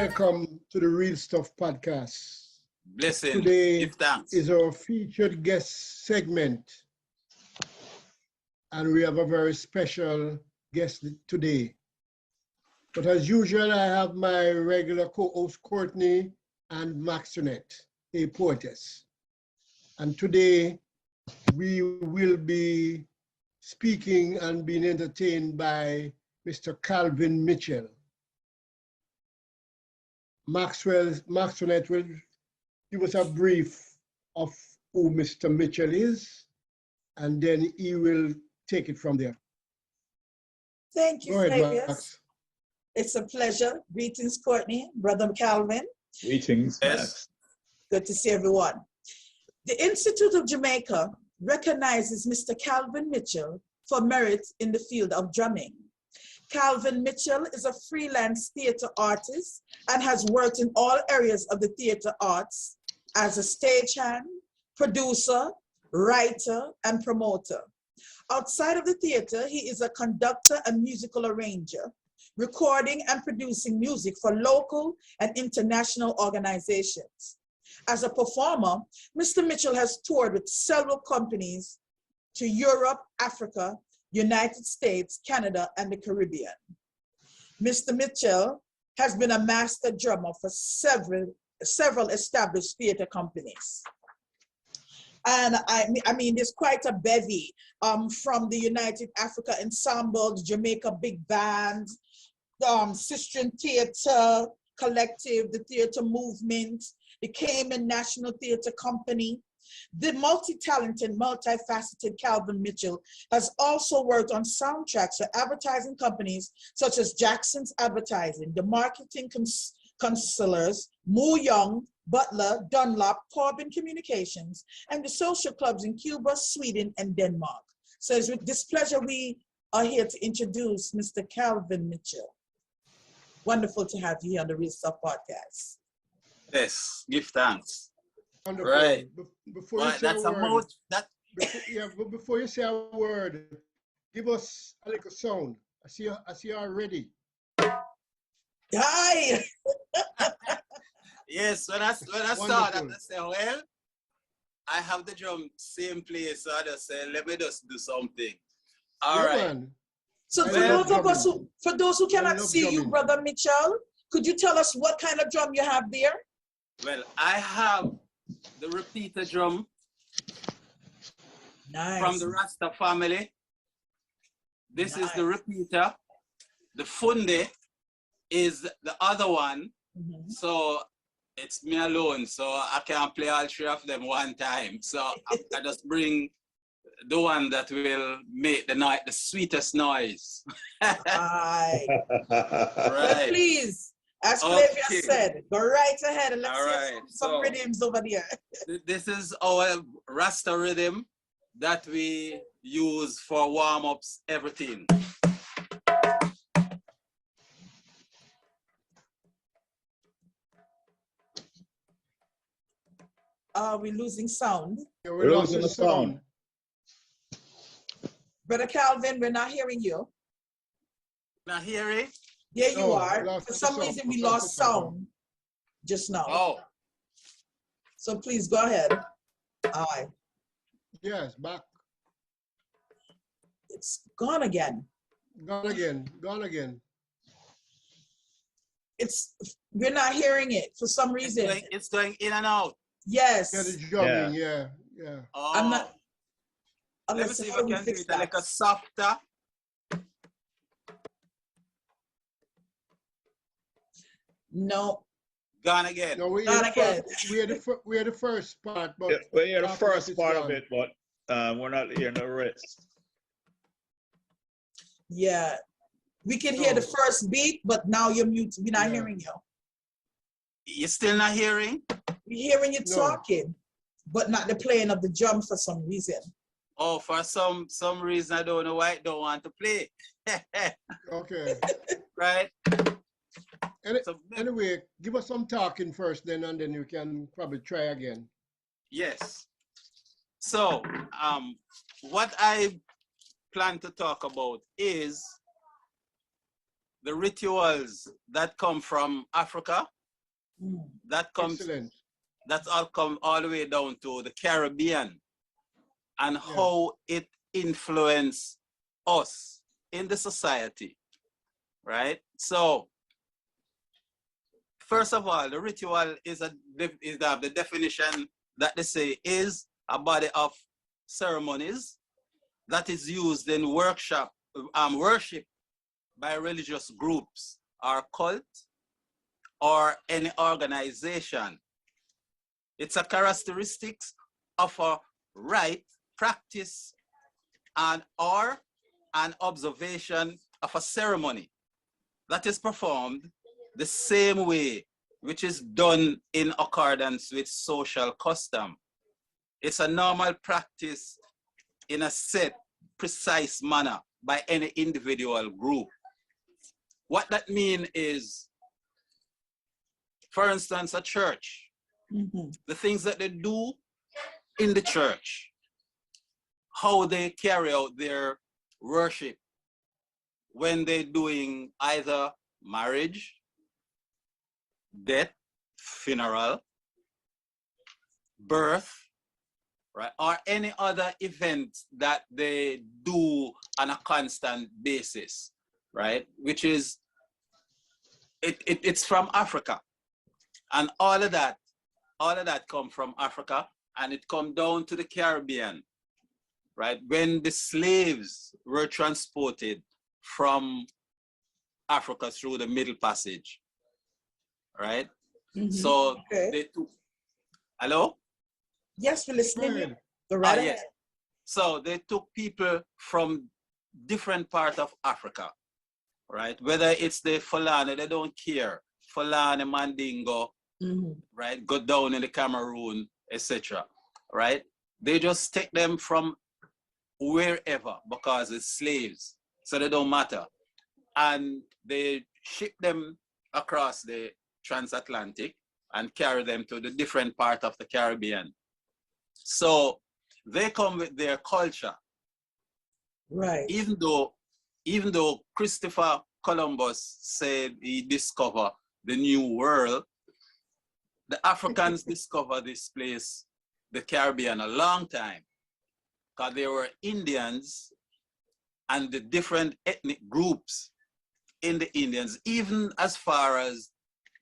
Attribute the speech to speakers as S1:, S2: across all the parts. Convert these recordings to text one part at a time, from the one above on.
S1: welcome to the Real Stuff podcast.
S2: Blessing.
S1: Today
S2: Give thanks.
S1: is our featured guest segment, and we have a very special guest today. But as usual, I have my regular co-host Courtney and Maxonette, a poetess. And today we will be speaking and being entertained by Mr. Calvin Mitchell. Maxonette will give us a brief of who Mr. Mitchell is, and then he will take it from there.
S3: Thank you,
S1: Go ahead,
S3: Flavius.
S1: Max.
S3: It's a pleasure. Greetings, Courtney, Brother Calvin.
S4: Greetings.
S2: Yes.
S3: Good to see everyone. The Institute of Jamaica recognizes Mr. Calvin Mitchell for merit in the field of drumming. Calvin Mitchell is a freelance theater artist and has worked in all areas of the theater arts as a stagehand, producer, writer, and promoter. Outside of the theater, he is a conductor and musical arranger, recording and producing music for local and international organizations. As a performer, Mr. Mitchell has toured with several companies to Europe, Africa, United States, Canada, and the Caribbean. Mr. Mitchell has been a master drummer for several established theater companies. And I mean, there's quite a bevy from the United Africa Ensemble, the Jamaica Big Band, Sistine Theatre Collective, the Theatre Movement, the Cayman National Theatre Company. The multi-talented, multifaceted Calvin Mitchell has also worked on soundtracks for advertising companies such as Jackson's Advertising, the Marketing Consulars, Moo Young, Butler, Dunlop, Corbin Communications, and the social clubs in Cuba, Sweden, and Denmark. So it's with displeasure we are here to introduce Mr. Calvin Mitchell. Wonderful to have you here on the Real Stuff podcast.
S2: Yes. Give thanks.
S1: Wonderful.
S2: Right.
S1: Before you
S2: Right,
S1: say
S2: that's
S1: a
S2: a
S1: word,
S2: mouth. That
S1: but before you say a word, give us a little sound. I see you are ready.
S3: Hi!
S2: yes. When I saw that, I said, well, I have the drum same place, so I just said, let me just do something. All right.
S1: Man.
S3: So
S1: I
S3: for those who cannot
S1: love
S3: see you,
S1: drumming.
S3: Brother Mitchell, could you tell us what kind of drum you have there?
S2: Well, I have the repeater drum
S3: Nice.
S2: from the Rasta family. This is the
S3: Nice.
S2: repeater. The funde is the other one.
S3: Mhm.
S2: So it's me alone. So I can't play all three of them one time. So I just bring the one that will make the sweetest noise.
S3: Right. But
S2: Right.
S3: please, as
S2: Okay.
S3: Flavius said, go right ahead and let's
S2: All
S3: hear
S2: right.
S3: some
S2: So-
S3: rhythms over there.
S2: This is our Rasta rhythm that we use for warm-ups, everything.
S3: Are we losing sound?
S1: Yeah,
S4: We're
S1: lost
S4: losing
S1: the
S4: the sound.
S3: Brother Calvin, we're not hearing you.
S2: Now hear it?
S3: There you
S1: No,
S3: are.
S1: lost
S3: For
S1: the
S3: some
S1: sound.
S3: reason, we
S1: Lost
S3: lost
S1: the sound.
S3: sound just now.
S2: Oh,
S3: So please go ahead. All right.
S1: Yes, back.
S3: It's gone again.
S1: Gone again.
S3: We're not hearing it for some reason.
S2: it's going in and out.
S3: Yes.
S1: Yeah, the drumming, yeah.
S2: Oh,
S3: I'm not.
S2: let me
S3: Unless
S2: see if
S3: how
S2: I
S3: do we
S2: can do
S3: fix
S2: it like
S3: that?
S2: a softer.
S3: No.
S2: Gone again.
S1: No, we
S3: Not again.
S1: are the first part, but
S4: Yeah, we hear the
S1: after that
S4: first
S1: it's
S4: part of
S1: gone.
S4: it, but we're not hearing the rest.
S3: Yeah. We can hear
S1: No.
S3: the first beat, but now you're mute. We're not
S1: Yeah.
S3: hearing you.
S2: You still not hearing?
S3: We're hearing you
S1: No.
S3: talking, but not the playing of the drum for some reason.
S2: Oh, for some reason I don't know why I don't want to play.
S1: Okay.
S2: Right?
S1: Any-
S2: So,
S1: Anyway, give us some talking first, then and then you can probably try again.
S2: yes. So, what I plan to talk about is the rituals that come from Africa that comes,
S1: Excellent.
S2: that's all come all the way down to the Caribbean and how it influenced us in the society, right? So, first of all, the ritual is the definition that they say is a body of ceremonies that is used in worship by religious groups or cult or any organization. It's a characteristics of a rite, practice, or an observation of a ceremony that is performed the same way which is done in accordance with social custom. It's a normal practice in a set, precise manner by any individual group. What that means is, for instance, a church, the things that they do in the church, how they carry out their worship when they're doing either marriage, death, funeral, birth, right, or any other event that they do on a constant basis, right, which is, it's from Africa. And all of that come from Africa, and it come down to the Caribbean, right? When the slaves were transported from Africa through the Middle Passage, right? So they took, hello?
S3: Yes, we're listening.
S1: Good.
S3: Go right
S2: Yes.
S3: ahead.
S2: So they took people from different parts of Africa, right? Whether it's the Fulani, they don't care. Fulani, Mandingo, right? Go down in the Cameroon, etc. Right? They just take them from wherever because it's slaves, so they don't matter, and they ship them across the transatlantic and carry them to the different part of the Caribbean. So they come with their culture.
S3: Right.
S2: Even though Christopher Columbus said he discovered the new world, the Africans discovered this place, the Caribbean, a long time, because there were Indians and the different ethnic groups in the Indians, even as far as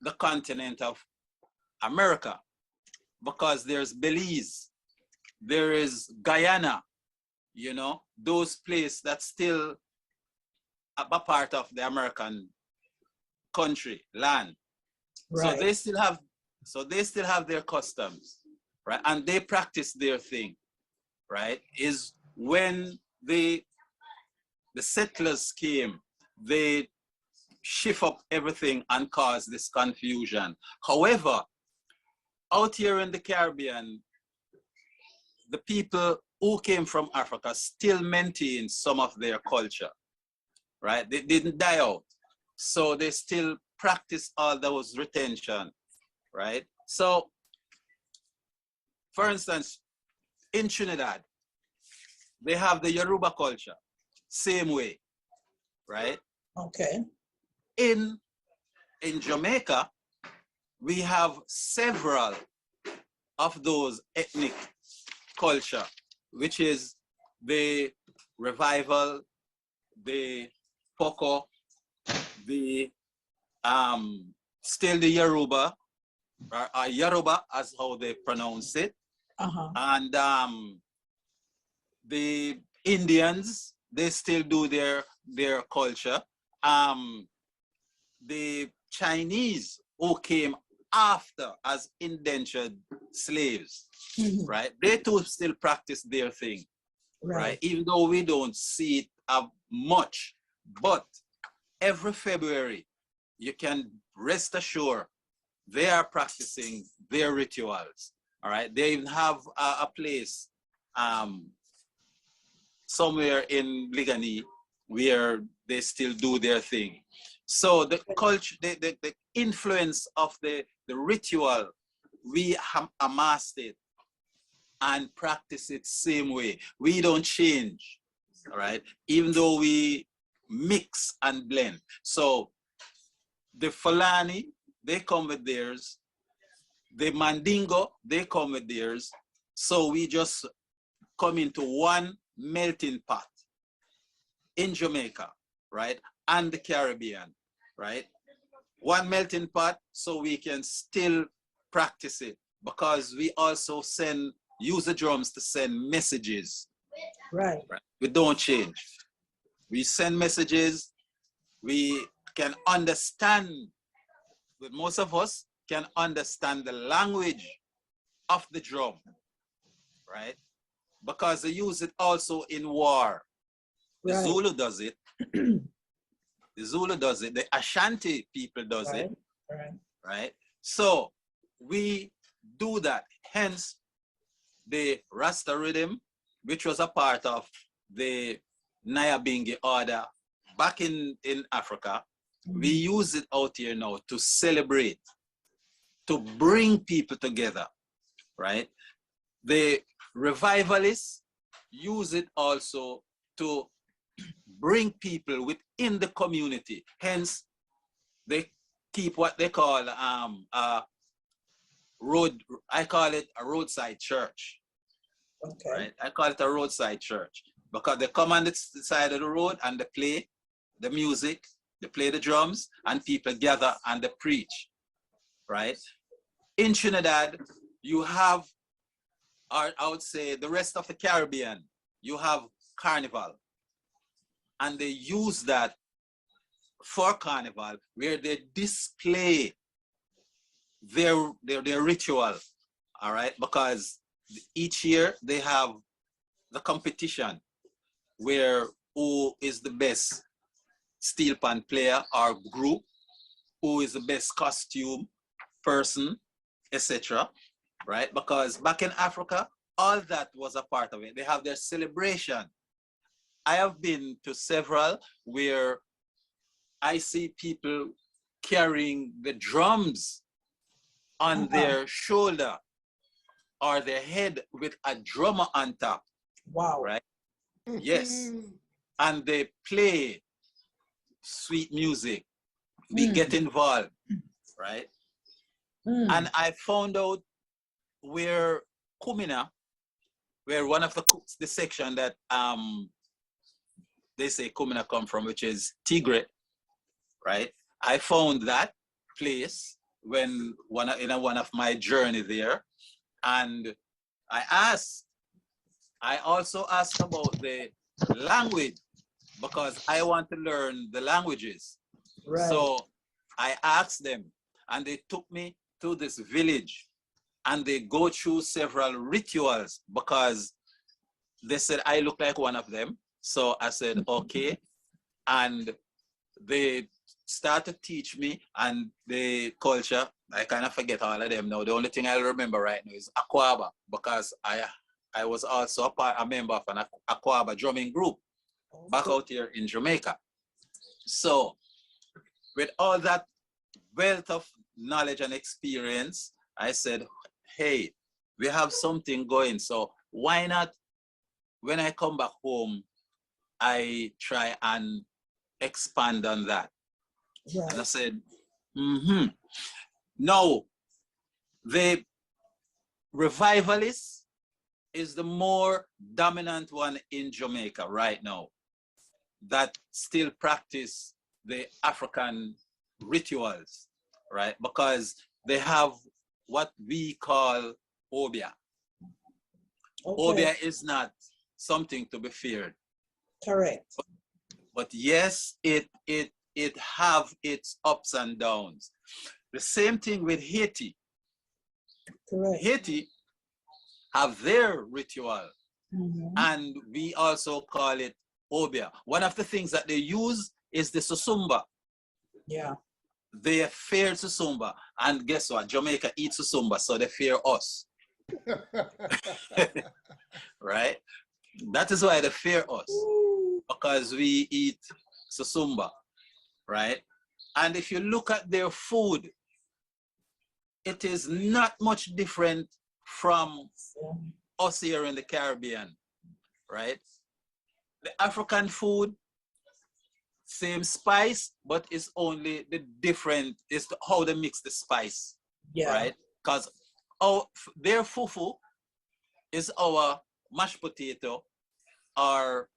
S2: the continent of America, because there's Belize, there is Guyana, you know, those places that still a part of the American country, land.
S3: Right.
S2: So they still have their customs, right? And they practice their thing, right? Is when the settlers came, they shift up everything and cause this confusion. However, out here in the Caribbean, the people who came from Africa still maintain some of their culture, right? They didn't die out. So they still practice all those retention, right? So, for instance, in Trinidad, they have the Yoruba culture, same way, right?
S3: Okay.
S2: In Jamaica, we have several of those ethnic culture, which is the revival, the Poko, the still the Yoruba, or Yoruba as how they pronounce it, and the Indians, they still do their culture. The Chinese who came after as indentured slaves, right? They too still practice their thing, right? Even though we don't see it much, but every February, you can rest assured they are practicing their rituals, all right? They even have a place somewhere in Ligani where they still do their thing. So the culture, the influence of the ritual, we have amassed it and practice it same way. We don't change, all right? Even though we mix and blend. So the Fulani, they come with theirs, The Mandingo, they come with theirs. So we just come into one melting pot in Jamaica, right? And the Caribbean, right? One melting pot so we can still practice it, because we also use the drums to send messages.
S3: Right.
S2: Right? We don't change. We send messages. We can understand, but most of us can understand the language of the drum, right? Because they use it also in war. The
S3: Right.
S2: Zulu does it. The Zulu does it. The Ashanti people does
S3: Right.
S2: it,
S3: Right.
S2: right? So we do that. Hence, the Rasta rhythm, which was a part of the Nyabingi order back in Africa, we use it out here now to celebrate, to bring people together, right? The revivalists use it also to bring people within the community. Hence, they keep what they call I call it a roadside church.
S3: Okay.
S2: Right? I call it a roadside church because they come on the side of the road and they play the music, they play the drums, and people gather and they preach, right? In Trinidad, you have, or I would say the rest of the Caribbean, you have Carnival. And they use that for Carnival, where they display their ritual, all right? Because each year they have the competition where who is the best steel pan player or group, who is the best costume person, etc. Right? Because back in Africa, all that was a part of it. They have their celebration. I have been to several where I see people carrying the drums on their shoulder or their head with a drummer on top.
S3: Wow.
S2: Right? Yes. And they play sweet music. We get involved, right? And I found out where Kumina, where one of the section that they say Kumina come from, which is Tigre, right? I found that place when one of my journey there, and I also asked about the language because I want to learn the languages.
S3: Right.
S2: So I asked them, and they took me to this village, and they go through several rituals because they said I look like one of them. So I said, okay. And they start to teach me, and the culture, I kind of forget all of them now. The only thing I remember right now is Akwaba, because I was also a member of an Akwaba drumming group back out here in Jamaica. So with all that wealth of knowledge and experience, I said, hey, we have something going. So why not, when I come back home, I try and expand on that.
S3: Right.
S2: And I said, Now, the revivalist is the more dominant one in Jamaica right now that still practice the African rituals, right? Because they have what we call obia.
S3: Okay.
S2: Obia is not something to be feared.
S3: Correct.
S2: But yes, it have its ups and downs. The same thing with Haiti.
S3: Correct.
S2: Haiti have their ritual, and we also call it obia. One of the things that they use is the susumba.
S3: Yeah.
S2: They fear susumba, and guess what? Jamaica eats susumba, so they fear us. Right? That is why they fear us, because we eat susumba, right? And if you look at their food, it is not much different from us here in the Caribbean, right? The African food, same spice, but it's only the different is how they mix the spice,
S3: Yeah.
S2: right? Because their fufu is our mashed potato or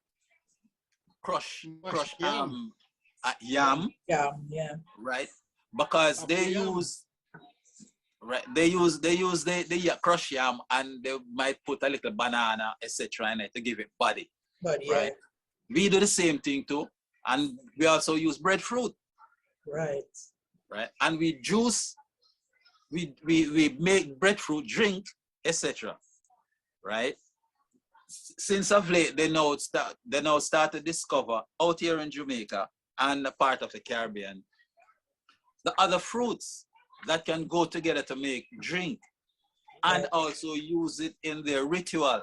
S2: crushed
S1: yam.
S2: yam,
S3: Yeah, yeah.
S2: right? Because they
S1: Apple yam.
S2: use right, they crush yam and they might put a little banana, etc. in it to give it body,
S3: But yeah,
S2: right? We do the same thing too, and we also use breadfruit,
S3: right.
S2: right? And we juice, we make breadfruit drink, etc. Right? Since of late, they now start to discover out here in Jamaica and a part of the Caribbean the other fruits that can go together to make drink and
S3: Right.
S2: also use it in their ritual.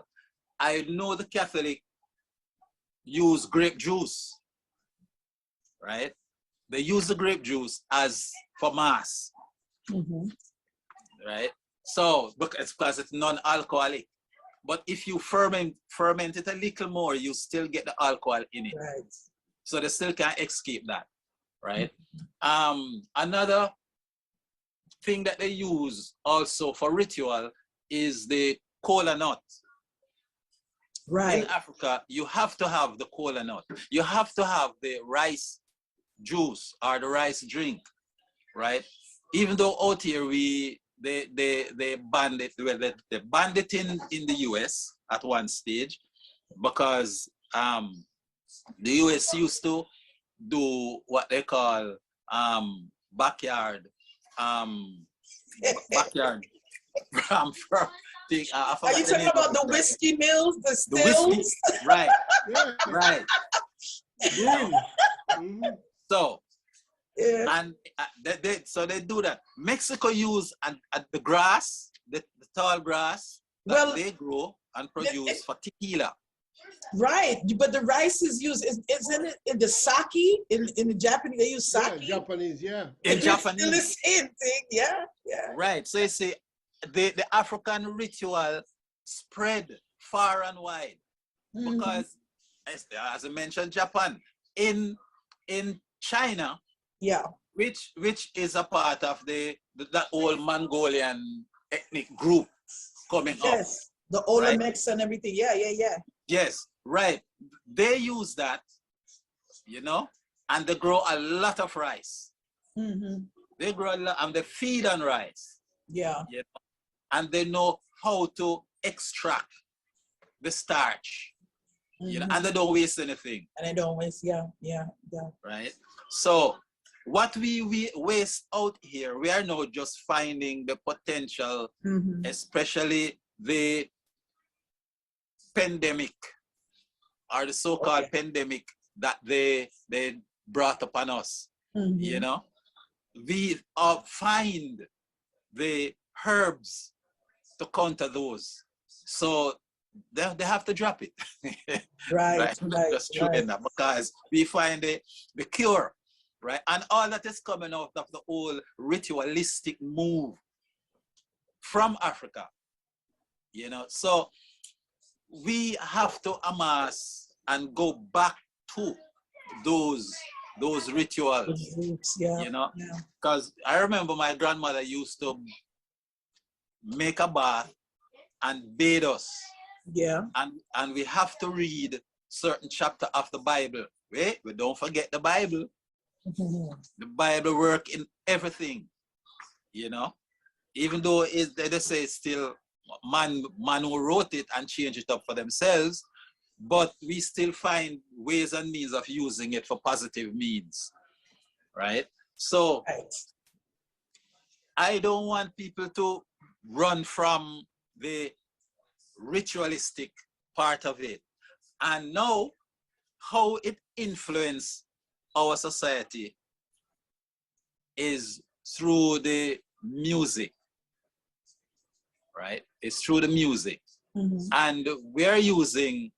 S2: I know the Catholic use grape juice, right? They use the grape juice as for mass,
S3: Mhm.
S2: right? So because it's non-alcoholic. But if you ferment it a little more, you still get the alcohol in it.
S3: Right.
S2: So they still can't escape that, right? Another thing that they use also for ritual is the kola nut.
S3: Right.
S2: In Africa, you have to have the kola nut. You have to have the rice juice or the rice drink, right? Even though out here they banned it, well, they banned it in the US at one stage because the US used to do what they call backyard backyard thing. I
S3: Are
S2: forgot
S3: you
S2: the
S3: talking
S2: name of
S3: about
S2: it
S3: the
S2: right.
S3: whiskey mills, the
S2: The whiskey,
S3: stills?
S2: right,
S1: Yeah.
S2: right.
S1: Green. Mhm.
S2: So
S3: Yeah.
S2: and so they do that. Mexico use and the grass, the tall grass that
S3: Well,
S2: they grow and produce for tequila.
S3: right. But the rice is used, isn't it in the sake? In the Japanese, they use
S1: Yeah,
S3: sake.
S1: Japanese, yeah.
S2: In
S3: It's still the
S2: Japanese,
S3: same thing. Yeah, yeah.
S2: right? So you see, the African ritual spread far and wide
S3: Mhm.
S2: because, as I mentioned, Japan in China,
S3: Yeah.
S2: which is a part of the old Mongolian ethnic group coming up.
S3: Yes. The Olamex and everything. Yeah, yeah, yeah.
S2: Yes, right. They use that, and they grow a lot of rice.
S3: Hmm.
S2: They grow a lot and they feed on rice,
S3: Yeah.
S2: and they know how to extract the starch,
S3: Mhm.
S2: and they don't waste anything,
S3: And I don't waste. Yeah, yeah, yeah.
S2: right? So what we waste out here, we are now just finding the potential,
S3: Mhm.
S2: especially the pandemic or the so-called
S3: Okay.
S2: pandemic that they brought upon us.
S3: Mhm.
S2: We find the herbs to counter those. So they have to drop it.
S3: Right,
S2: Right?
S3: right,
S2: Just true
S3: right.
S2: enough, because we find the cure, right? And all that is coming out of the whole ritualistic move from Africa. So we have to amass and go back to those rituals,
S3: Those roots. Yeah, yeah.
S2: because I remember my grandmother used to make a bath and bathe us,
S3: Yeah.
S2: and we have to read certain chapter of the Bible. We don't forget the Bible.
S3: Mhm.
S2: The Bible work in everything, even though they say it's still man who wrote it and changed it up for themselves, but we still find ways and means of using it for positive means, right? So
S3: Right.
S2: I don't want people to run from the ritualistic part of it and know how it influences our society is through the music, right? It's through the music.
S3: Mhm.
S2: And we're using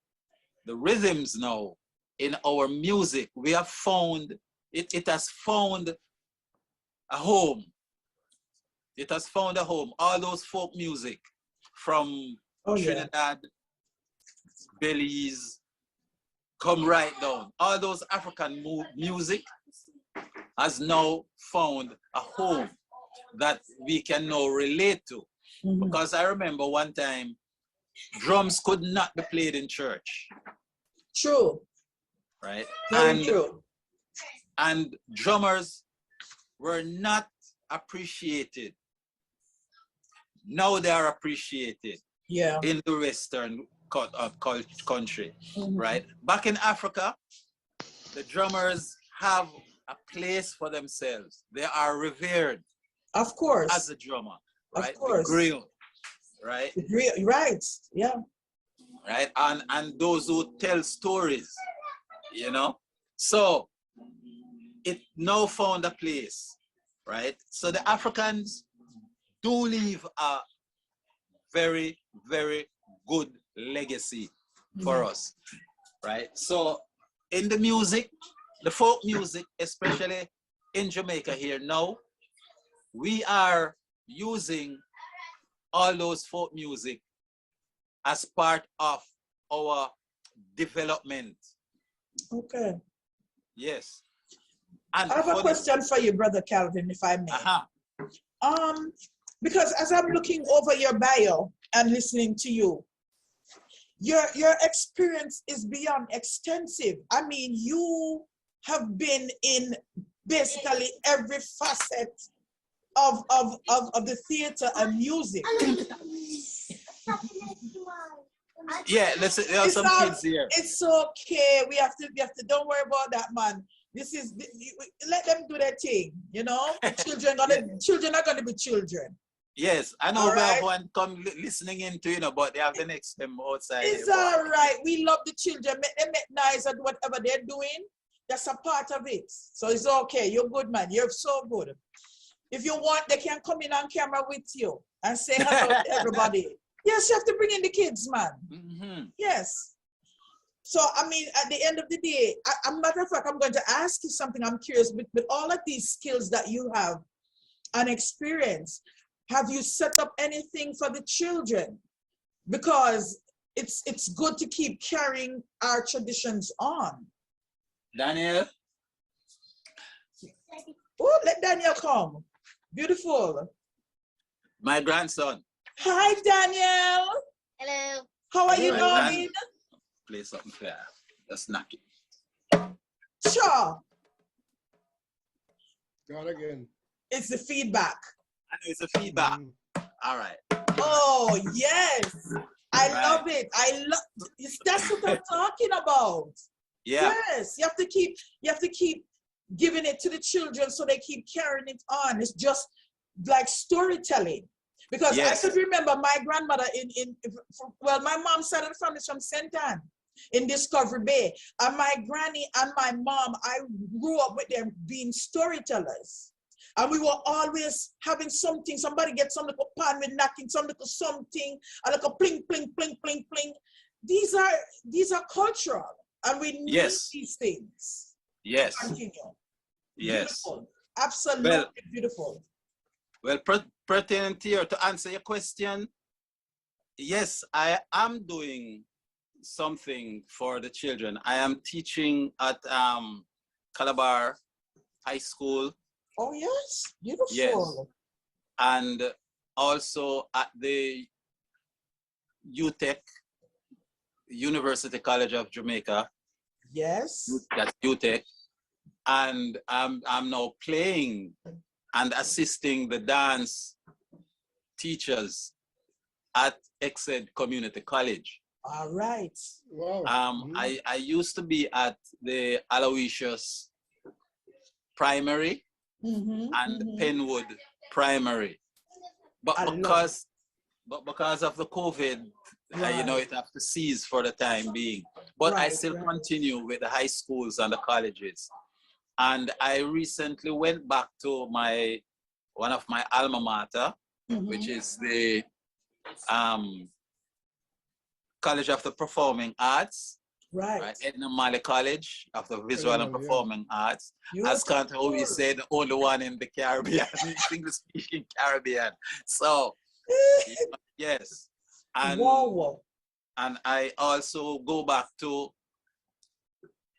S2: the rhythms now in our music. We have found, it has found a home. It has found a home. All those folk music from
S3: Oh, yeah.
S2: Trinidad, Belize, come right down. All those African music has now found a home that we can now relate to.
S3: Mhm.
S2: Because I remember one time, drums could not be played in church,
S3: True.
S2: right?
S3: Very true.
S2: And drummers were not appreciated. Now they are appreciated
S3: Yeah.
S2: in the Western country,
S3: Mhm.
S2: right? Back in Africa, the drummers have a place for themselves. They are revered
S3: Of course.
S2: as a drummer,
S3: Of
S2: right? The
S3: course.
S2: griot, right?
S3: Right. Yeah.
S2: Right? And those who tell stories, you know? So it now found a place, right? So the Africans do leave a very, very good legacy for us, right? So in the music, the folk music, especially in Jamaica here now, we are using all those folk music as part of our development.
S3: Okay.
S2: Yes. And
S3: I have a question for you, Brother Calvin, if I may. Because as I'm looking over your bio and listening to you, your experience is beyond extensive. I mean, you have been in basically every facet of the theater and music.
S2: Yeah, listen, there are some kids here.
S3: It's okay. We have to. Don't worry about that, man. Let them do their thing. You know, children are gonna be children.
S2: Yes, I know
S3: All
S2: we
S3: right.
S2: have one come listening into, you know, but they have the next them outside.
S3: It's
S2: here,
S3: all right. We love the children. Make them make noise at whatever they're doing. That's a part of it. So it's okay. You're good, man. You're so good. If you want, they can come in on camera with you and say hello to everybody. Yes, you have to bring in the kids, man.
S2: Mm-hmm.
S3: Yes. So, I mean, at the end of the day, matter of fact, I'm going to ask you something. I'm curious, with all of these skills that you have and experience, have you set up anything for the children? Because it's good to keep carrying our traditions on.
S2: Daniel?
S3: Oh, let Daniel come. Beautiful.
S2: My grandson.
S3: Hi, Daniel.
S5: Hello.
S3: How are you
S2: Right,
S3: doing?
S2: Play something fair. Just knock it.
S3: Sure.
S1: Gone again.
S3: It's the feedback.
S2: I know it's a feedback.
S1: Mm.
S2: All right.
S3: Oh, yes. I
S2: Right.
S3: love it. That's what I'm talking about.
S2: Yeah.
S3: Yes. You have to keep giving it to the children so they keep carrying it on. It's just like storytelling. Because
S2: Yes.
S3: I could remember my grandmother my mom's side of the family is from St. Anne in Discovery Bay. And my granny and my mom, I grew up with them being storytellers. And we were always having something. Somebody gets some little pan with knocking, some little something, a little pling, pling, pling, pling, pling. These are cultural. And we need
S2: Yes.
S3: these things.
S2: Yes.
S3: Continue.
S2: Yes.
S3: Beautiful. Absolutely
S2: Well,
S3: beautiful.
S2: Well, pertinent here to answer your question, yes, I am doing something for the children. I am teaching at Calabar High School.
S3: Oh, yes. Beautiful.
S2: Yes. And also at the UTEC, University College of Jamaica.
S3: Yes.
S2: That's UTEC. And I'm now playing and assisting the dance teachers at Exed Community College.
S3: All right.
S1: Wow.
S2: I used to be at the Aloysius Primary and Penwood Primary, but because of the COVID, you know, it have to cease for the time being. But I still continue with the high schools and the colleges. And I recently went back to one of my alma mater, which is the College of the Performing Arts, right? Edna Mali College of the Visual and Performing Arts. As Kantaobi said, the only one in the Caribbean, English-speaking Caribbean. So, yes. And, and I also go back to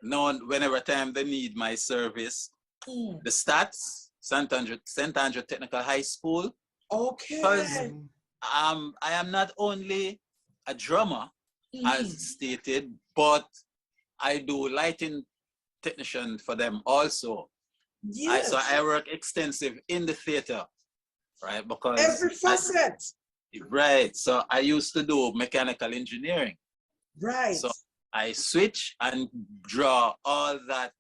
S2: whenever time they need my service, the Stats, St. Andrew Technical High School.
S3: Okay.
S2: Because I am not only a drummer, as
S3: Mhm.
S2: stated, but I do lighting technician for them also.
S3: Yes.
S2: So I work extensive in the theater, right? Because
S3: Every facet.
S2: right. So I used to do mechanical engineering.
S3: Right.
S2: So I switch and draw all that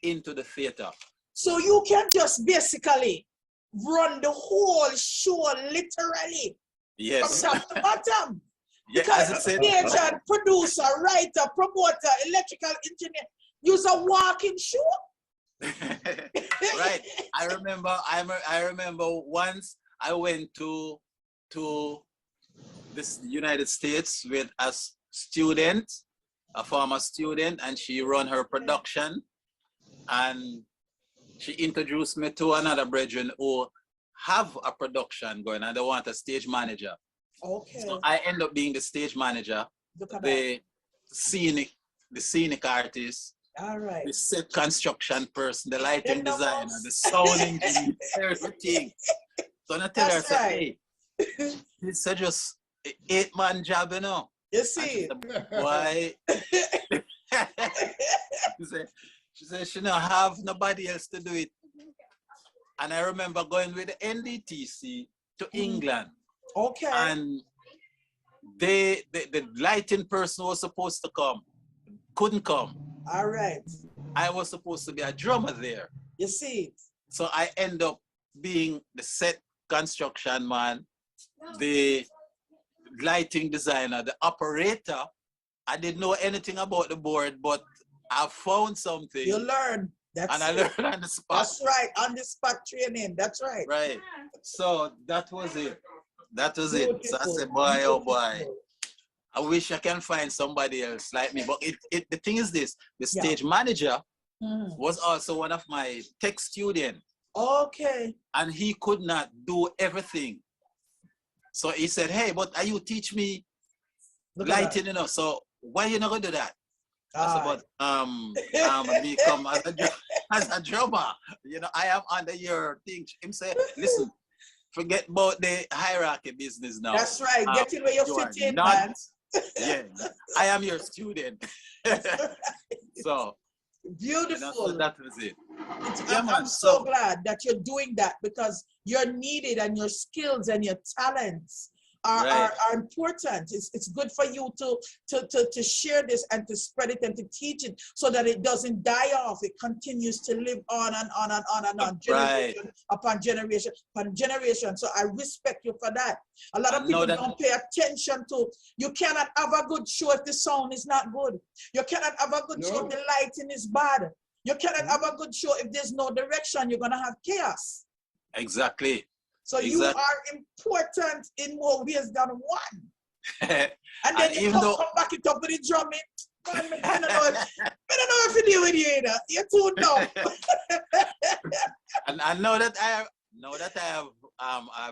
S2: into the theater.
S3: So you can just basically run the whole show literally from
S2: Yes.
S3: top to bottom.
S2: Yeah,
S3: Because
S2: as it
S3: a
S2: said,
S3: stage and producer, writer, promoter, electrical engineer, use a walking show.
S2: right. I remember once I went to this United States with a student, a former student, and she run her production, and she introduced me to another brethren who have a production going, and they want a stage manager.
S3: Okay.
S2: So I end up being the stage manager,
S3: Look at that.
S2: the scenic artist,
S3: All right.
S2: the set construction person, the lighting
S3: Them
S2: designer,
S3: numbers.
S2: the sound engineer, everything. So I tell her, I
S3: That's
S2: said,
S3: right.
S2: hey, it's a just 8-man job, you know.
S3: You
S2: And she
S3: see.
S2: said, why? she said she don't have nobody else to do it. And I remember going with the NDTC to England,
S3: Okay.
S2: and the lighting person was supposed to come, couldn't come.
S3: All right.
S2: I was supposed to be a drummer there.
S3: You see.
S2: So I end up being the set construction man, the lighting designer, the operator. I didn't know anything about the board, but I found something
S3: You learn. That's
S2: and I
S3: it.
S2: learned on the spot.
S3: That's right. On the spot training. That's right.
S2: Right. So that was it. That was it. So I
S3: Beautiful.
S2: said, boy, oh boy,
S3: Beautiful.
S2: I wish I can find somebody else like me. But the thing is this, the
S3: Yeah.
S2: stage manager
S3: Mhm.
S2: was also one of my tech students,
S3: Okay.
S2: and he could not do everything. So he said, hey, but you teach me
S3: Look at
S2: lighting, you know, so why you not gonna do that? I said,
S3: Aye.
S2: but become as a drummer, you know, I am under your thing. Him say, listen, forget about the hierarchy business now.
S3: That's right.
S2: Um,
S3: Get in where you
S2: you are
S3: fit in,
S2: not-
S3: man.
S2: Yeah, I am your student. So, you know,
S3: Beautiful.
S2: so that was it.
S3: It's-
S2: Yeah,
S3: I'm
S2: man,
S3: so
S2: so-
S3: glad that you're doing that because you're needed and your skills and your talents are,
S2: Right.
S3: are important. It's good for you to share this and to spread it and to teach it so that it doesn't die off. It continues to live on and on and on and on,
S2: Right.
S3: generation upon generation upon generation. So I respect you for that. A lot
S2: I
S3: of
S2: know
S3: people
S2: that-
S3: don't pay attention to, you cannot have a good show if the sound is not good. You cannot have a good show
S1: No.
S3: if the lighting is bad. You cannot have a good show if there's no direction. You're gonna have chaos.
S2: Exactly.
S3: So you
S2: Exactly.
S3: are important in more ways than one. And
S2: And
S3: then you
S2: even
S3: come,
S2: though-
S3: come back it up with the drumming. Man, I don't know if you deal with you either. You're too dumb.
S2: And I know that I've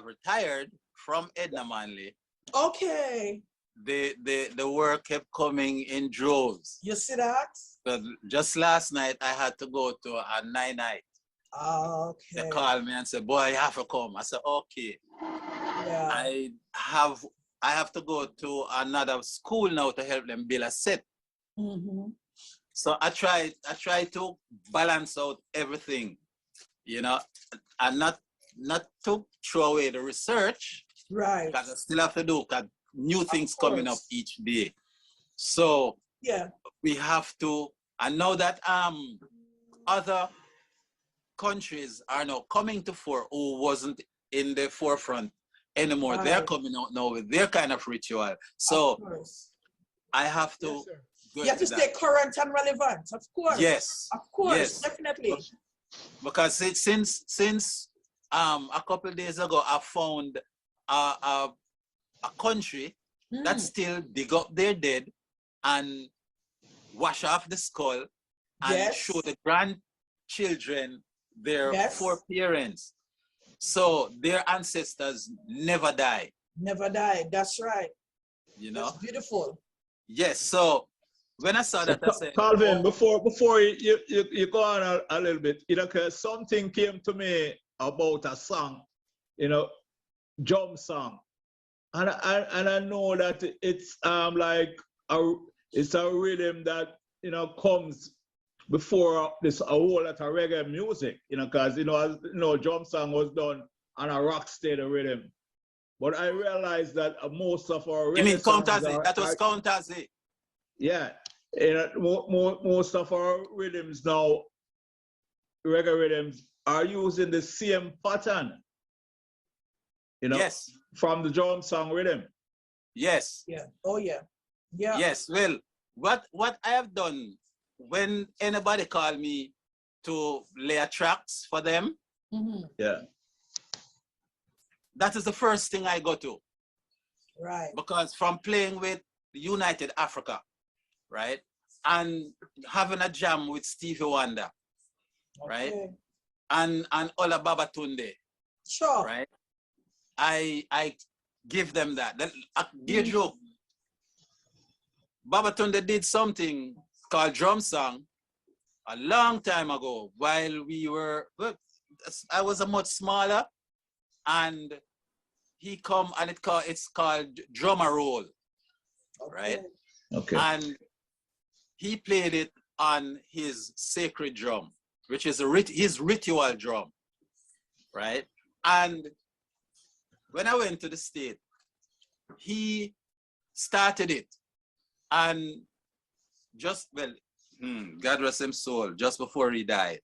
S2: retired from Edna Manley.
S3: Okay.
S2: The work kept coming in droves.
S3: You see that?
S2: But just last night I had to go to a night. They
S3: Okay.
S2: called me and said, boy, you have to come. I said, okay.
S3: Yeah.
S2: I have to go to another school now to help them build a set.
S3: Mhm.
S2: So I try to balance out everything, you know, and not to throw away the research,
S3: Right.
S2: because I still have to do, because new things coming up
S3: course.
S2: each day. So
S3: Yeah.
S2: we have to, I know that other countries are now coming to fore who wasn't in the forefront anymore. They're
S3: Right.
S2: coming out now with their kind of ritual. So
S3: Of course.
S2: I have to
S1: Yes, sir.
S2: go
S3: You have to
S2: into
S3: stay
S2: that.
S3: current and relevant. Of course.
S2: Yes,
S3: Of course.
S2: yes.
S3: Definitely.
S2: because since a couple of days ago I found a country that
S3: Mm.
S2: still dig up their dead and wash off the skull and
S3: Yes.
S2: show the grandchildren their
S3: Yes.
S2: foreparents. So their ancestors never die,
S3: Never die. That's right.
S2: you know?
S3: That's beautiful.
S2: Yes, so when I saw that, I said,
S4: Calvin,
S2: oh,
S4: before you go on a little bit, you know, 'cause something came to me about a song, you know, drum song. and I know that it's like it's a rhythm that comes before this a whole lot of reggae music, because as drum song was done on a rock steady rhythm. But I realized that most of our
S2: You mean
S4: reggae songs
S2: Countazzi? That was Countazzi.
S4: yeah, most of our rhythms now, reggae rhythms, are using the same pattern,
S2: Yes.
S4: from the drum song rhythm.
S2: Yes.
S3: Yeah. Oh, yeah. Yeah.
S2: Yes. Well, what I have done when anybody call me to lay tracks for them,
S3: Mhm.
S4: Yeah.
S2: that is the first thing I go to.
S3: Right.
S2: Because from playing with United Africa, right, and having a jam with Stevie Wonder, right,
S3: Okay.
S2: and Ola Babatunde,
S3: Sure.
S2: right, I give them that. Then dear joke, Babatunde did something called drum song a long time ago while we were, well, I was a much smaller, and he come and it's called Drummer Roll, right?
S3: Okay.
S4: Okay.
S2: And he played it on his sacred drum, which is his ritual drum, right? And when I went to the state, he started it, and just, well, God rest his soul, just before he died,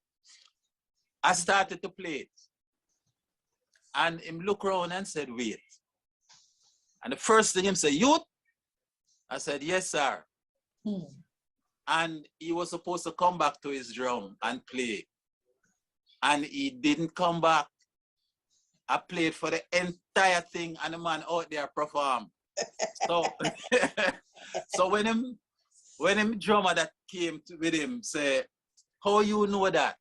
S2: I started to play it. And him look around and said, wait. And the first thing him said, youth? I said, yes, sir. And he was supposed to come back to his drum and play. And he didn't come back. I played for the entire thing, and the man out there performed. So, so when him drummer that came with him say, how you know that?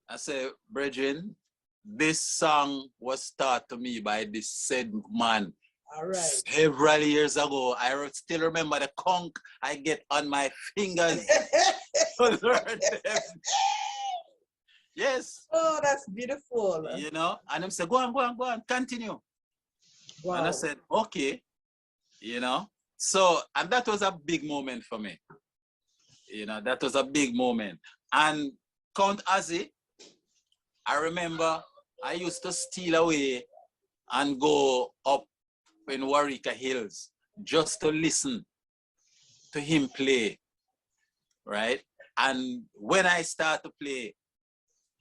S2: I said, brethren, this song was taught to me by this said man.
S3: All right.
S2: Several years ago. I still remember the conch I get on my fingers to learn them. Yes.
S3: Oh, that's beautiful.
S2: And him said, go on, continue.
S3: Wow.
S2: And I said, okay, So, and that was a big moment for me. That was a big moment. And Count Azzy, I remember I used to steal away and go up in Warwick Hills just to listen to him play, right? And when I start to play,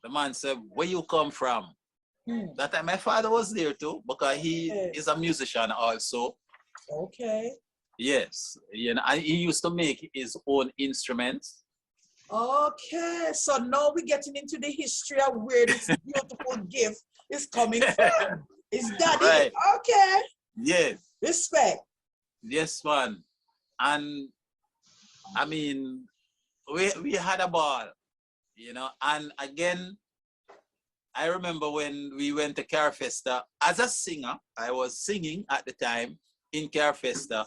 S2: the man said, where you come from? That time my father was there too, because he is a musician also.
S3: Okay.
S2: Yes, and he used to make his own instruments.
S3: Okay, so now we're getting into the history of where this beautiful gift is coming from. It's daddy.
S2: Right.
S3: Okay.
S2: Yes.
S3: Respect.
S2: Yes, man. And I mean, we had a ball, and again, I remember when we went to Carfesta, as a singer, I was singing at the time in Carfesta.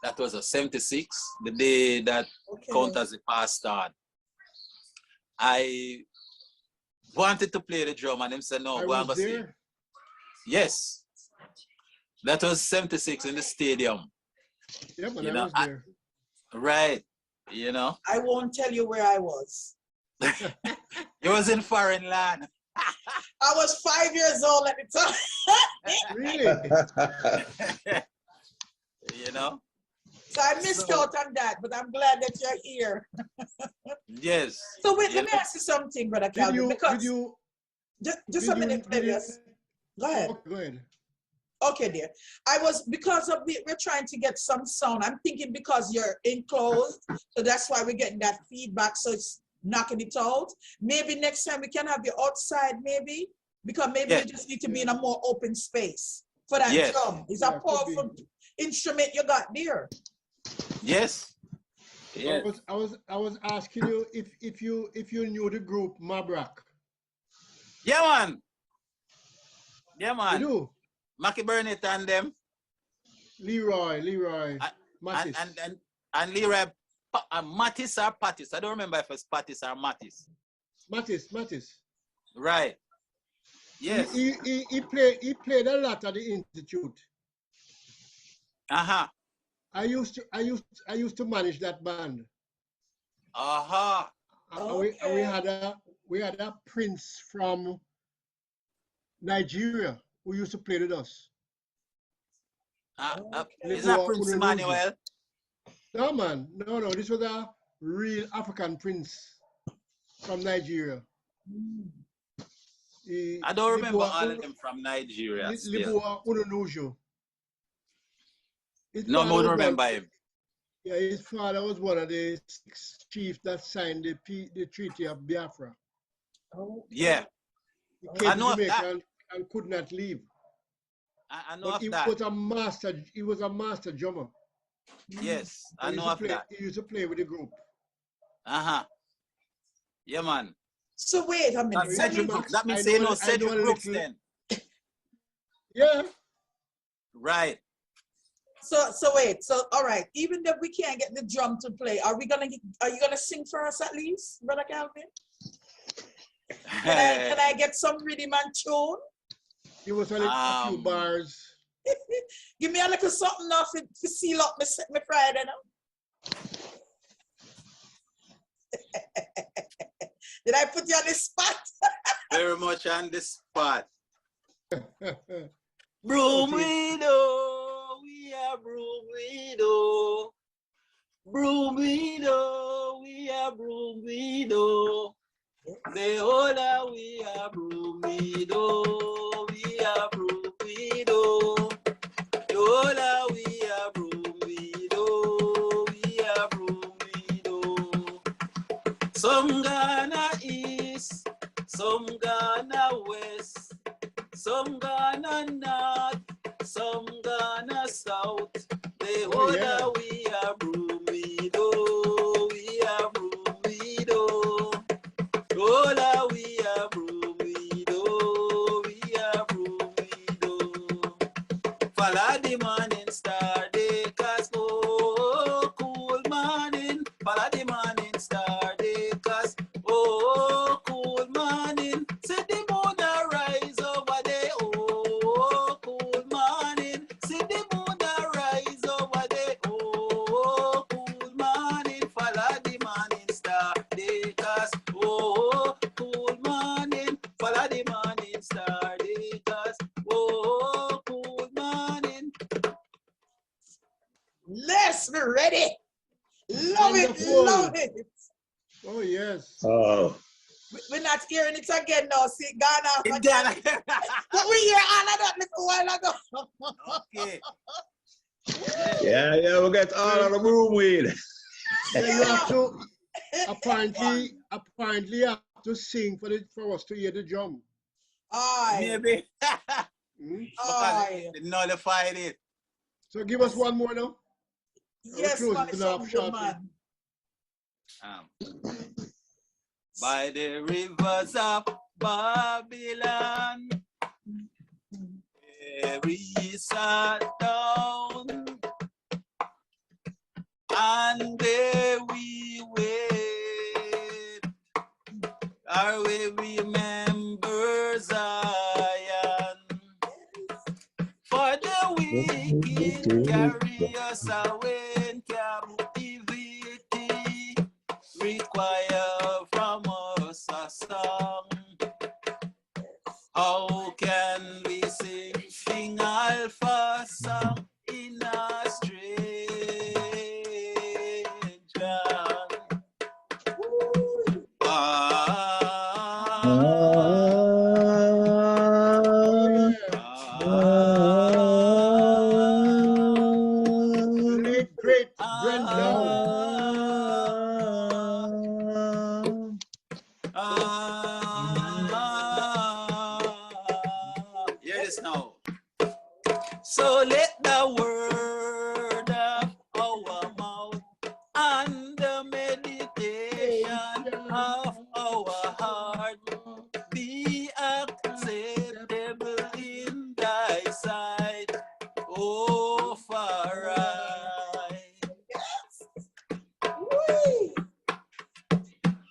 S2: That was a 76, the day that Countazzi passed on. I wanted to play the drum, and him said, no, go and go sing. Yes. That was 76 in the stadium.
S1: Yeah, but I was there.
S2: Right.
S3: I won't tell you where I was.
S2: It was in foreign land.
S3: I was 5 years old at the time.
S1: Really?
S3: So I missed out on that, but I'm glad that you're here.
S2: Yes.
S3: So wait, let me ask you something, Brother Calvin. Just a minute, Flavius. Go ahead.
S1: Go ahead.
S3: Okay, dear. We're trying to get some sound. I'm thinking because you're enclosed, so that's why we're getting that feedback. So it's knocking it out. Maybe next time we can have you outside, maybe, because maybe you just need to be in a more open space for that drum. It's a powerful instrument you got there.
S2: Yes. Yeah.
S1: I was asking you if you knew the group Mabrak.
S2: Yeah, man. Yeah, man.
S1: You do?
S2: Mackie Burnett and them.
S1: Leroy, Mattis.
S2: And Leroy, Mattis or Pattis. I don't remember if it's Pattis or Mattis.
S1: Mattis.
S2: Right. Yes.
S1: He played a lot at the Institute.
S2: Uh-huh.
S1: I used to manage that band.
S2: Uh-huh.
S1: And we had a prince from Nigeria who used to play with us.
S2: Is that Prince Emmanuel?
S1: No, man. No. This was a real African prince from Nigeria.
S2: I don't remember all of them from Nigeria still.
S1: Libua Ununuju.
S2: No, I don't remember him.
S1: Yeah, his father was one of the 6 chiefs that signed the Treaty of Biafra.
S2: Yeah.
S1: He came
S2: I
S1: to
S2: know of
S1: Jamaica
S2: that.
S1: and could not leave.
S2: I know
S1: But
S2: of
S1: he
S2: that.
S1: was a master drummer.
S2: Yes, I
S1: He
S2: know of that.
S1: He used to play with the group.
S2: Uh-huh. Yeah, man.
S3: So wait a minute.
S2: Cedric Brooks. That means you know Cedric Brooks then.
S1: Yeah.
S2: Right.
S3: So wait. So all right. Even if we can't get the drum to play, are you gonna sing for us at least, Brother Calvin? Can I get some rhythm and tune?
S1: He was only a few bars.
S3: Give me a little something now to seal up my Friday now. Did I put you on the spot?
S2: Very much on the spot. Broom widow, we are broom widow. Broom widow, we are broom widow. The older we are broom widow, we are broom widow. The older we are broom widow, we are broom widow. Some Ghana east, some Ghana west, some Ghana north, some Ghana south. The older we are broom widow, we are broom widow. Hola, we are broom widow, we are broom widow. Follow the morning star, they cast oh cool morning. Follow the morning star, they cast oh cool morning. See the moon rise over there, oh cool morning. See the moon rise over there, oh cool morning. Follow the morning star, they cast oh cool morning. Follow the morning star, they cast oh cool morning.
S3: Let's be ready. Love
S1: Wonderful.
S3: it, love it.
S1: Oh, yes.
S4: Oh.
S3: We're not hearing it again now. See, Ghana.
S2: It Ghana.
S3: But we hear all of that little while ago.
S2: Okay.
S4: Yeah, we get all of the broom weed.
S1: Yeah, you have to apparently you have to sing for us to hear the drum.
S3: Aye.
S2: Maybe.
S3: Aye.
S2: Because they nullified it.
S1: So give us one more now.
S3: Yes,
S1: We're
S3: man,
S1: closing
S3: it's
S1: off
S3: good,
S1: shortly.
S3: man.
S2: By the rivers of Babylon, Mary sat down, and there we wait. Are we remember Zion? For the wicked carry us away in captivity, require from us a song. How can we sing Alpha song in a strange land?
S1: Late, great Brenda.
S2: Hear this now. So let the word of our mouth and the meditation of our heart be acceptable in thy sight, oh far right.
S3: Whee!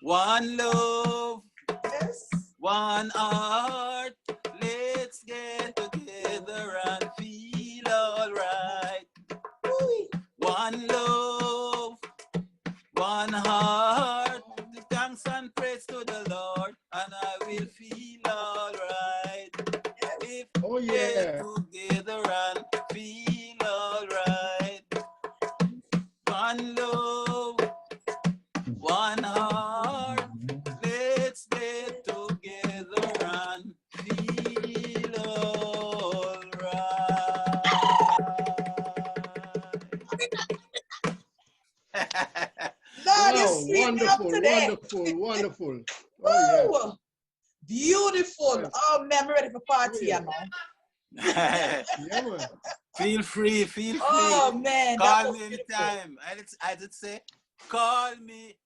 S2: One love,
S3: Yes.
S2: one heart, let's get together and feel alright. One heart, give thanks and praise to the Lord, and I will feel alright. If
S1: Oh
S2: we're
S1: yeah.
S2: together and feel alright. One love, one heart, let's get together and feel alright.
S3: Lord, you
S1: Wow,
S3: sweet me up
S1: wonderful,
S3: today.
S1: wonderful, wonderful. Oh
S3: Woo! Beautiful.
S1: Yes.
S3: Oh, man, I'm ready for party,
S1: yeah.
S3: you know.
S1: yeah. Yeah, man.
S2: Feel free, feel free.
S3: Oh, man. that
S2: Call
S3: was
S2: me
S3: beautiful.
S2: anytime. I did say, call me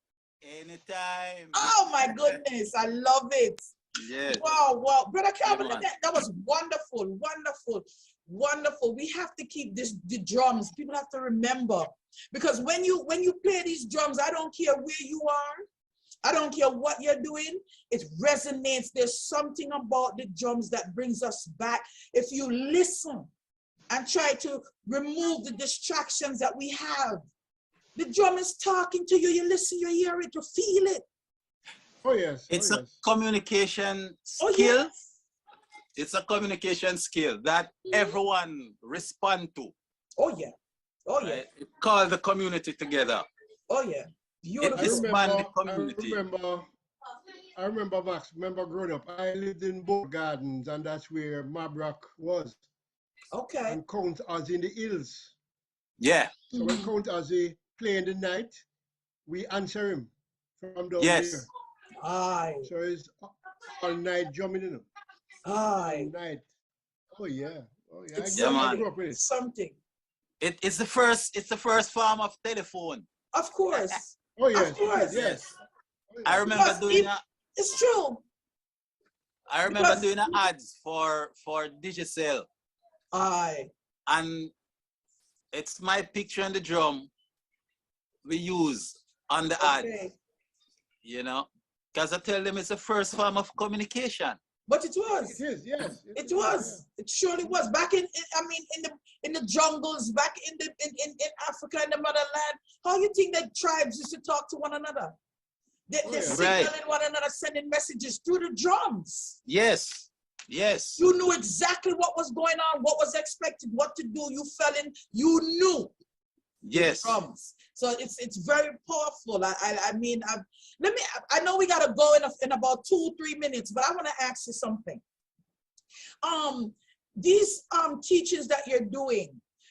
S2: anytime.
S3: Oh, my goodness. I love it.
S2: Yes.
S3: Wow, wow. Brother Calvin,
S2: man.
S3: that was wonderful, wonderful, wonderful. We have to keep the drums. People have to remember. Because when you play these drums, I don't care where you are. I don't care what you're doing. It resonates. There's something about the drums that brings us back. If you listen and try to remove the distractions that we have, the drum is talking to you. You listen, you hear it, you feel it.
S1: Oh yes.
S2: It's
S1: oh,
S2: a
S1: yes.
S2: communication
S3: Oh,
S2: skill.
S3: yes.
S2: It's a communication skill that everyone respond to.
S3: Oh, yeah. Oh, yeah.
S2: Right? It call the community together.
S3: Oh, yeah. Beautiful.
S1: I
S2: Disband the
S1: remember,
S2: community.
S1: I remember, Max, remember growing up, I lived in Boat Gardens, and that's where Mabrock was.
S3: Okay.
S1: And Count Ozzy in the hills.
S2: Yeah.
S1: So when Count Ozzy play in the night, we answer him from down
S2: Yes.
S1: there.
S3: Aye.
S1: So it's all night drumming in him.
S3: Aye.
S1: All night. Oh yeah. Oh yeah.
S3: It's
S2: Yeah,
S1: I
S2: man.
S1: grew up with it.
S3: something.
S2: It's the first form of telephone.
S3: Of course.
S1: Oh yes.
S3: Of course.
S2: Yes.
S1: Oh,
S2: I
S1: yes.
S2: remember
S3: Because
S2: doing
S3: It's true.
S2: I remember
S3: because-
S2: doing ads for Digicel,
S3: Aye.
S2: and it's my picture on the drum we use on the ad,
S3: Okay.
S2: you know, because I tell them it's the first form of communication.
S3: But it was.
S1: It is, yes.
S3: It was. It surely was. Back in the jungles, back in Africa, in the motherland, how you think that tribes used to talk to one another? They're
S1: yeah.
S3: signaling
S2: Right.
S3: one another, sending messages through the drums.
S2: Yes, yes,
S3: You knew exactly what was going on, what was expected, what to do. You fell in, you knew.
S2: yes.
S3: Drums. So it's very powerful. I mean, I know we gotta go in about 2-3 minutes, but I want to ask you something. These teachings that you're doing,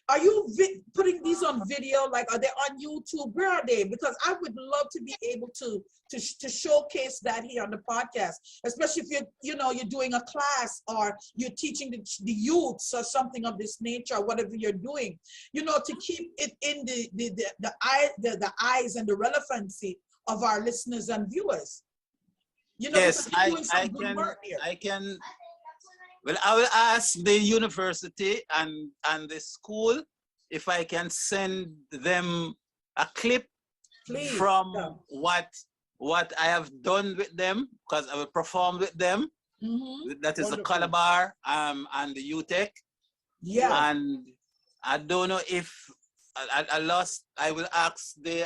S3: are you putting these on video? Like, are they on YouTube? Where are they? Because I would love to be able to showcase that here on the podcast, especially if you're doing a class or you're teaching the youths or something of this nature, or whatever you're doing, to keep it in the eyes and the relevancy of our listeners and viewers.
S2: Yes,
S3: because you're doing some good work here.
S2: Well, I will ask the university and the school if I can send them a clip
S3: Please,
S2: from
S3: yeah.
S2: what I have done with them, because I will perform with them.
S3: Mhm.
S2: That is the
S1: Wonderful.
S2: Calabar and the UTEC.
S3: Yeah.
S2: And I don't know if I will ask the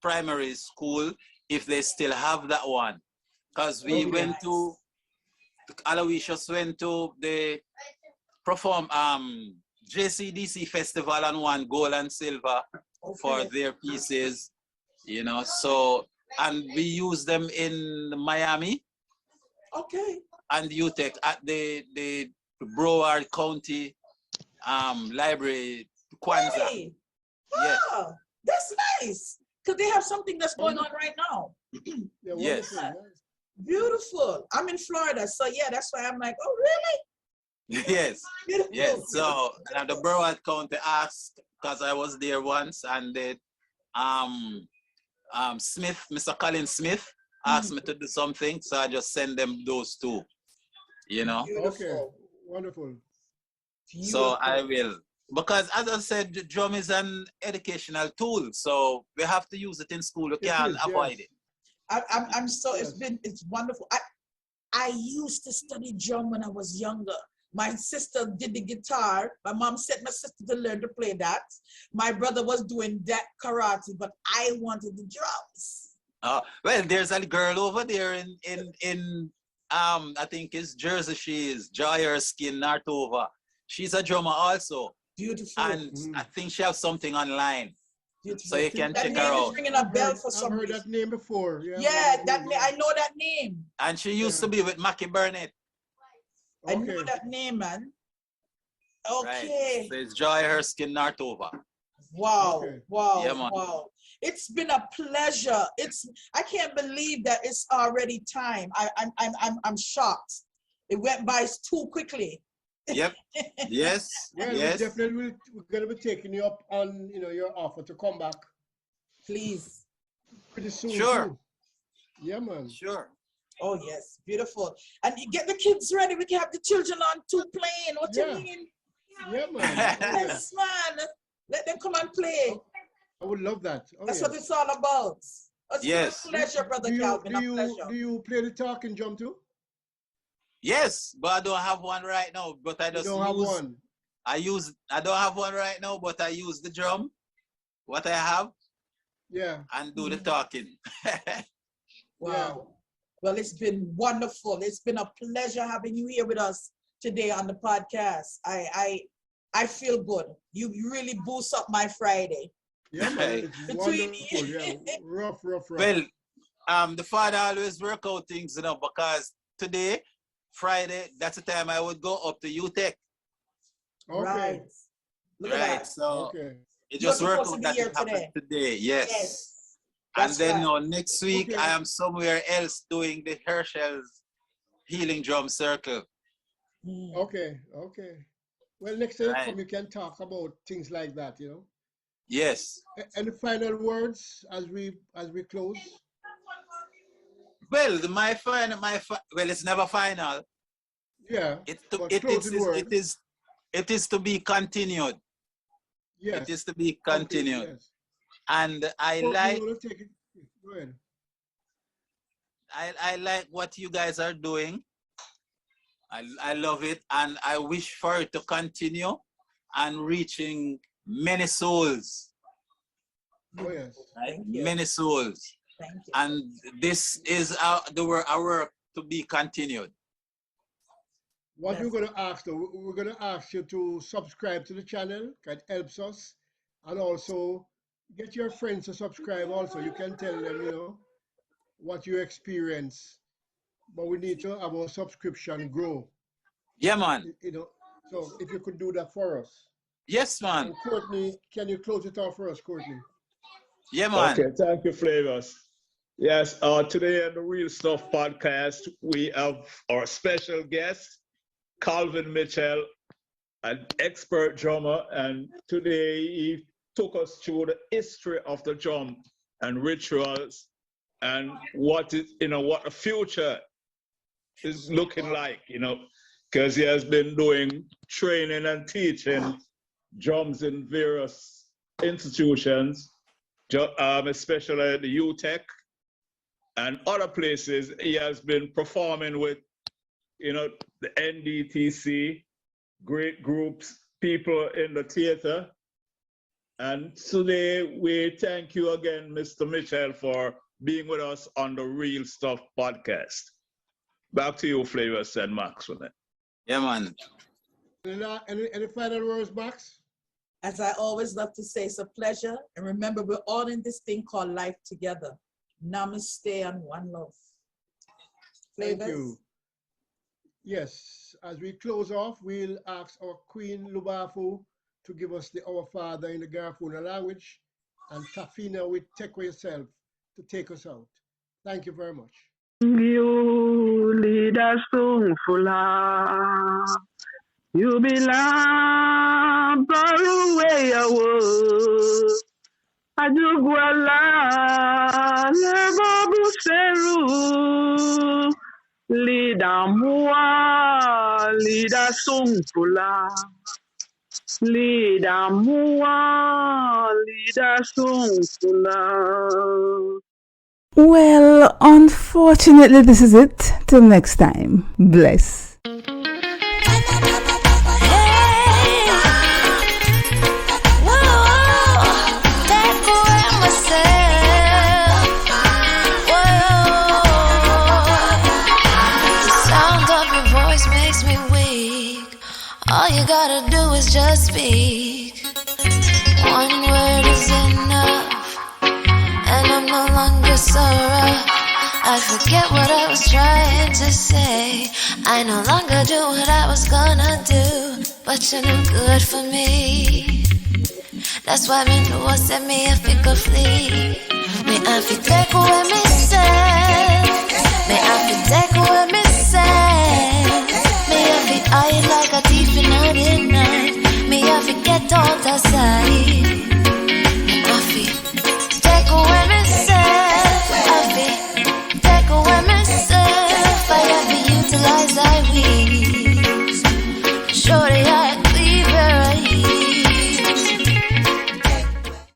S2: primary school if they still have that one. Because we
S3: Okay.
S2: went to Aloysius went to the perform JCDC festival and won gold and silver for
S3: Okay.
S2: their pieces, so, and we use them in Miami
S3: Okay.
S2: and UTEC at the Broward County Library, Kwanzaa.
S3: Hey.
S2: Yes.
S3: Ah, that's nice. Because they have something that's going on right now.
S1: Yeah,
S2: Yes.
S1: wonderful.
S3: Beautiful. I'm in Florida, so yeah, that's why I'm like, oh, really?
S2: Yes.
S3: Beautiful.
S2: Yes. So the Broward County asked, because I was there once, and they Smith, Mr. Colin Smith, asked me to do something, so I just send them those two,
S3: Beautiful.
S1: Okay, wonderful.
S2: So I
S3: Beautiful.
S2: will, because as I said, the drum is an educational tool, so we have to use it in school. We
S1: It
S2: can't
S1: is,
S2: avoid
S1: yes.
S2: it.
S3: I'm so
S1: Yes.
S3: it's wonderful. I used to study drum when I was younger. My sister did the guitar. My mom sent my sister to learn to play that. My brother was doing that karate, but I wanted the drums.
S2: Well, there's a girl over there in I think it's Jersey. She is Joy Erskine Nartova. She's a drummer also,
S3: Beautiful.
S2: and I think she has something online,
S3: Beautiful.
S2: so you can
S3: That
S2: check
S3: name
S2: her
S3: is
S2: out.
S3: ringing a bell for
S1: I've
S3: some
S1: heard
S3: reason.
S1: that name before.
S3: Yeah, that
S1: name,
S3: name. I know that name.
S2: And she used to be with Mackie Burnett.
S3: I know that name, man. Okay.
S2: Right. So it's Joy Erskine Nartova.
S3: Wow.
S1: Okay.
S3: Wow.
S2: Yeah, man.
S3: Wow. It's been a pleasure. I can't believe that it's already time. I'm shocked. It went by too quickly.
S2: Yep. Yes.
S1: Well,
S2: Yes.
S1: we're going to be taking you up on your offer to come back
S3: Please.
S1: pretty soon.
S2: Sure.
S1: Too. Yeah, man.
S2: Sure.
S3: Oh yes, beautiful. And you get the kids ready. We can have the children on too playing. What
S1: Yeah.
S3: you mean?
S1: Yeah, man. Oh, yeah.
S3: Yes, man. Let them come and play.
S1: I would love that. Oh,
S3: That's
S1: yes.
S3: what it's all about. It's
S2: Yes.
S3: been a pleasure, Brother Calvin. A pleasure.
S1: Do you play the talking drum too?
S2: Yes, but I don't have one right now. But I
S1: You
S2: just
S1: don't have
S2: use.
S1: one.
S2: I don't have one right now, but I use the drum, what I have,
S1: Yeah.
S2: and do the talking.
S3: Wow. Well, it's been wonderful. It's been a pleasure having you here with us today on the podcast. I feel good. You really boost up my Friday.
S1: Yeah, man. It's
S3: Between-
S1: wonderful. Yeah. Rough.
S2: Well, the father always work out things, because today, Friday, that's the time I would go up to UTech.
S1: Okay.
S3: Right. Look at
S2: Right.
S3: that.
S2: So
S1: Okay.
S2: it
S3: You're
S2: just worked
S3: supposed to
S2: out
S3: be
S2: that
S3: here
S2: it happened today. Yes.
S3: Yes.
S2: And
S3: That's
S2: then
S3: right.
S2: next week
S1: Okay.
S2: I am somewhere else doing the Herschel's Healing Drum Circle.
S3: Mm.
S1: Okay. Well, next time
S2: Right.
S1: come, you can talk about things like that.
S2: Yes.
S1: Any final words as we close?
S2: Well, well, it's never final.
S1: Yeah. But closing words.
S2: It is to be continued.
S1: Yes.
S2: It is to be continued.
S1: Yes.
S2: And I
S1: Oh, you
S2: like
S1: wanna take it? Go ahead.
S2: I like what you guys are doing. I love it, and I wish for it to continue and reaching many souls.
S1: Oh, yes.
S2: Right?
S3: Thank you.
S2: Many souls.
S3: Thank you.
S2: And this is our work to be continued.
S1: What
S3: Yes.
S1: we're going to ask, though, we're going to ask you to subscribe to the channel. It helps us. And also, get your friends to subscribe also. You can tell them, what you experience. But we need to have our subscription grow.
S2: Yeah, man.
S1: So if you could do that for us.
S2: Yes, man.
S1: And Courtney, can you close it off for us, Courtney?
S2: Yeah, man.
S4: Okay, thank you, Flavors. Yes, today on the Real Stuff podcast, we have our special guest, Calvin Mitchell, an expert drummer, and today he took us through the history of the drum and rituals and what the future is looking like, because he has been doing training and teaching drums in various institutions, especially the UTech and other places. He has been performing with, the NDTC, great groups, people in the theater. And today we thank you again, Mr. Mitchell, for being with us on the Real Stuff podcast. Back to you, Flavors and Max.
S2: Yeah, man.
S1: Any final words, Max?
S3: As I always love to say, it's a pleasure. And remember, we're all in this thing called life together. Namaste and one love.
S1: Thank
S3: Flavors?
S1: you. Yes, as we close off, we'll ask our Queen Lubafu to give us the Our Father in the Garifuna language, and Tafina with Take Yourself to take us out. Thank you very much.
S5: You lead us to full. You belong far away away. Ajuguala lebo buseru. Lida mua, lida sungfula. Lida mua, lida sungfula.
S6: Well, unfortunately, this is it. Till next time. Bless.
S7: Ba, ba, ba, speak. One word is enough, and I'm no longer sorrow. I forget what I was trying to say. I no longer do what I was gonna do, but you're no good for me. That's why me know say me I fi go flee. Me I fi take away me say. Me I fi take away me